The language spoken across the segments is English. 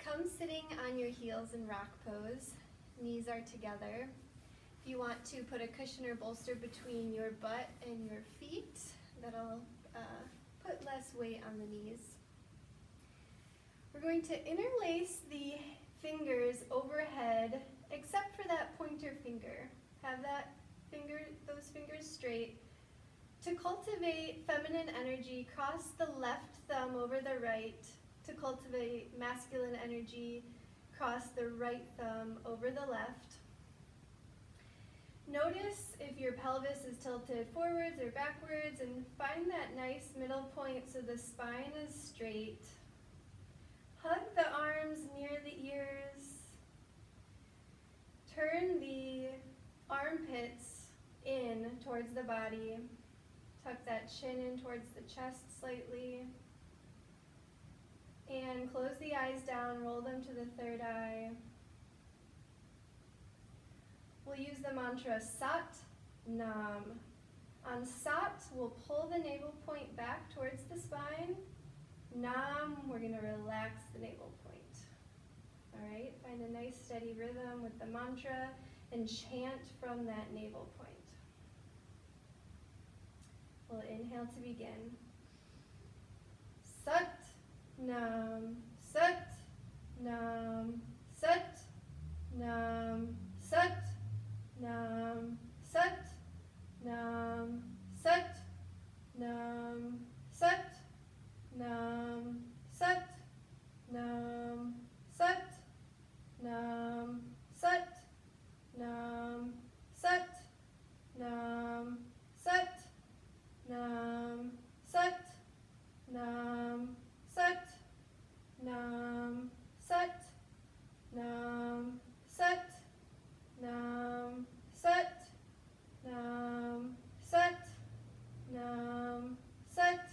Come sitting on your heels in rock pose. Knees are together. If you want to put a cushion or bolster between your butt and your feet, that'll put less weight on the knees. We're going to interlace the fingers overhead, except for that pointer finger. Have those fingers straight. To cultivate feminine energy, cross the left thumb over the right. To cultivate masculine energy, cross the right thumb over the left. Notice if your pelvis is tilted forwards or backwards, and find that nice middle point so the spine is straight. Hug the arms near the ears. Turn the armpits in towards the body. Tuck that chin in towards the chest slightly. And close the eyes down, roll them to the third eye. We'll use the mantra Sat Nam. On Sat, we'll pull the navel point back towards the spine. Nam, we're going to relax the navel point. All right, find a nice steady rhythm with the mantra and chant from that navel point. We'll inhale to begin. Sat Nam, Sat Nam, Sat Nam, Sat Nam, Sat Nam, Sat Nam, Sat Nam, Sat Nam, Sat Nam, Sat Nam, Sat Nam, Sat Nam, Sat Nam, Sat Nam, Sat Nam, Sat Nam, Sat Nam, Sat Nam, Sat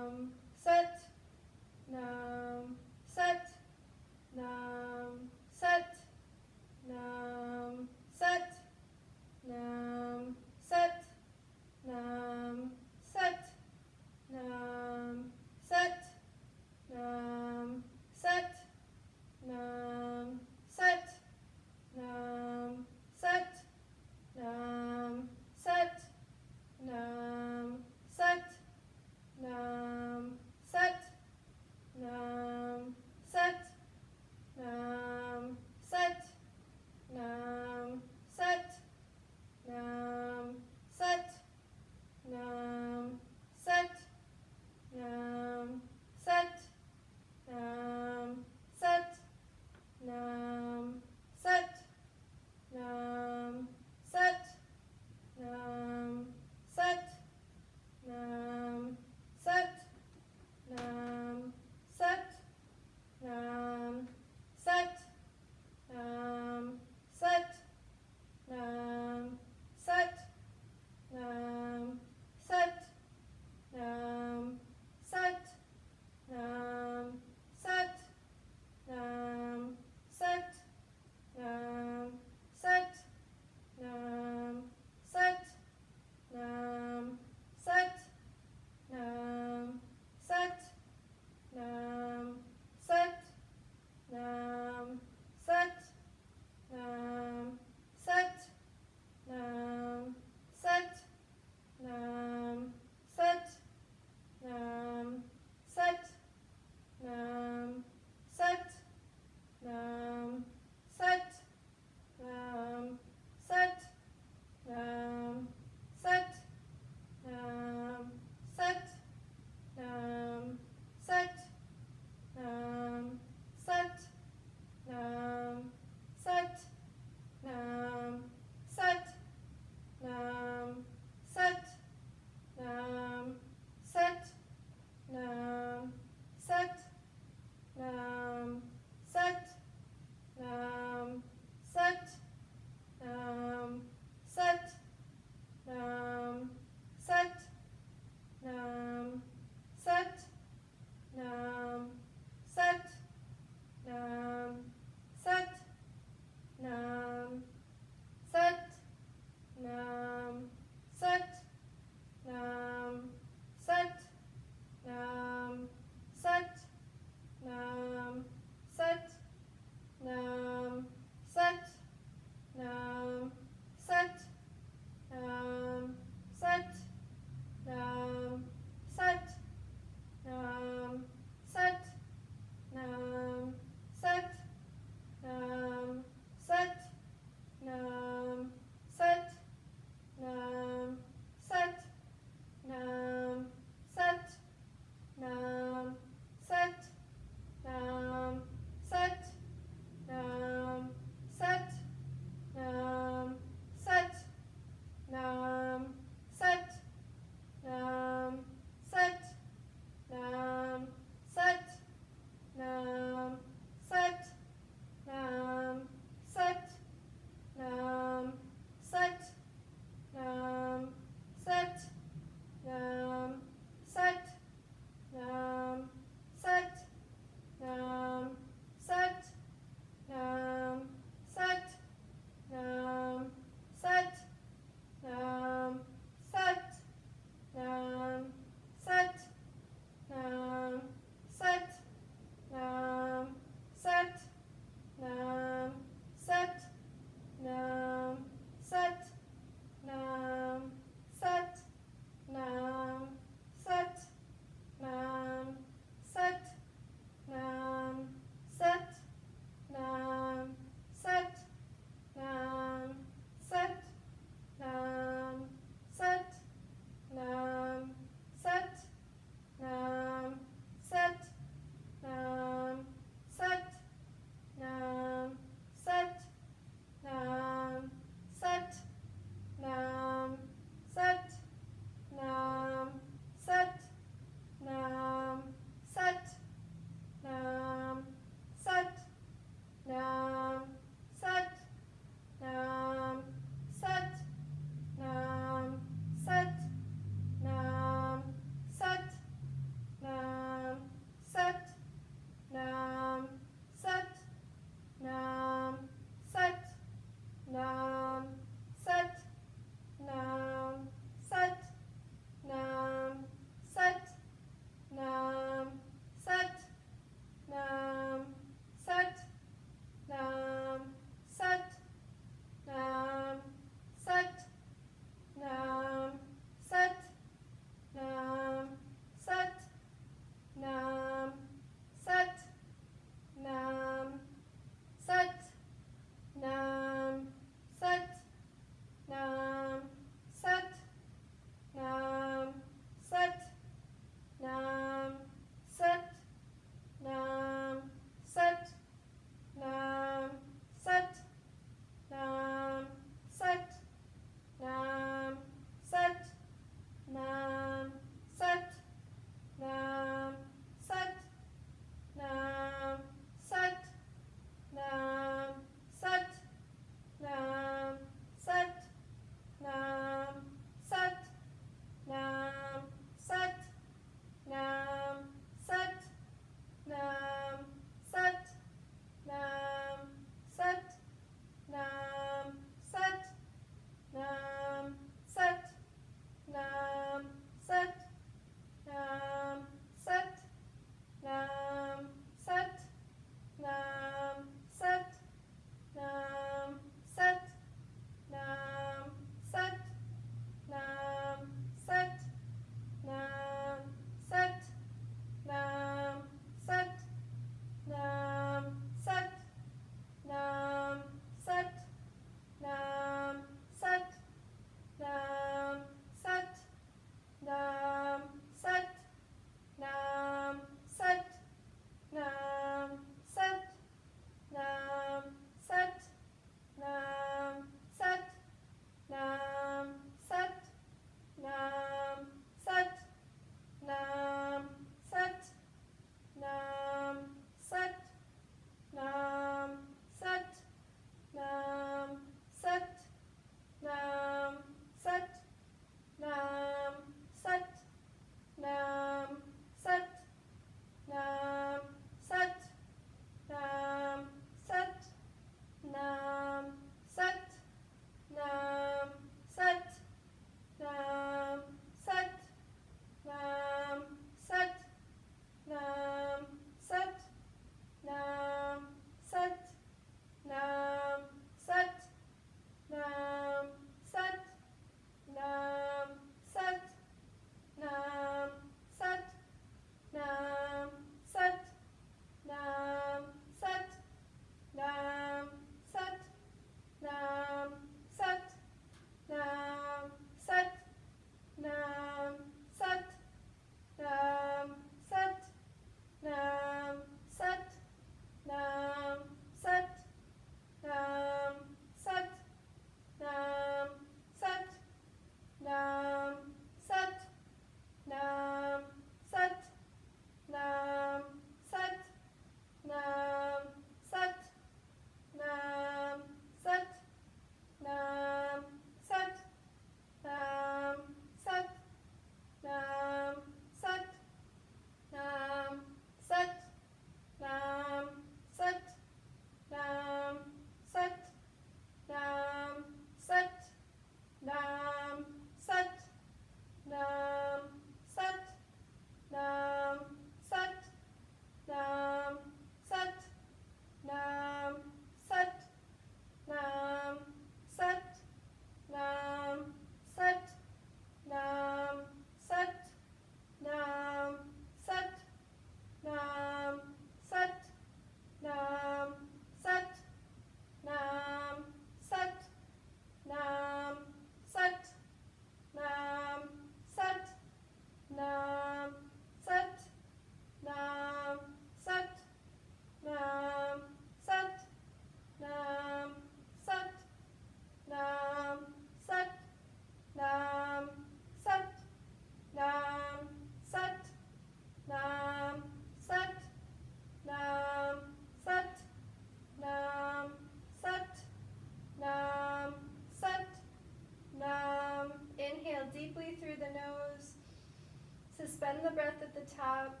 top.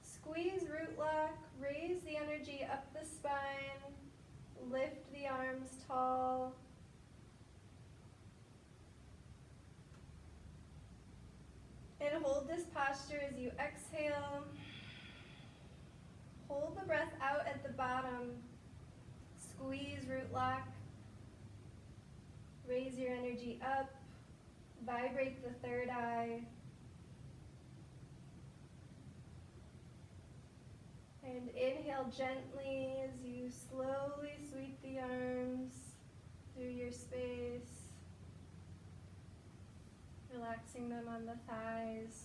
Squeeze root lock, raise the energy up the spine, lift the arms tall. And hold this posture as you exhale. Hold the breath out at the bottom. Squeeze root lock. Raise your energy up. Vibrate the third eye. And inhale gently as you slowly sweep the arms through your space, relaxing them on the thighs.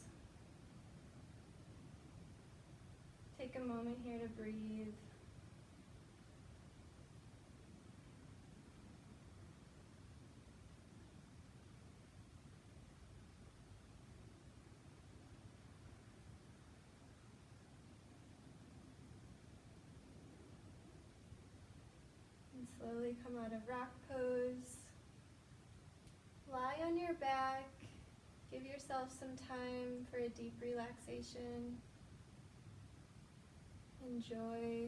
Take a moment here to breathe. And slowly come out of rock pose. Lie on your back. Give yourself some time for a deep relaxation. Enjoy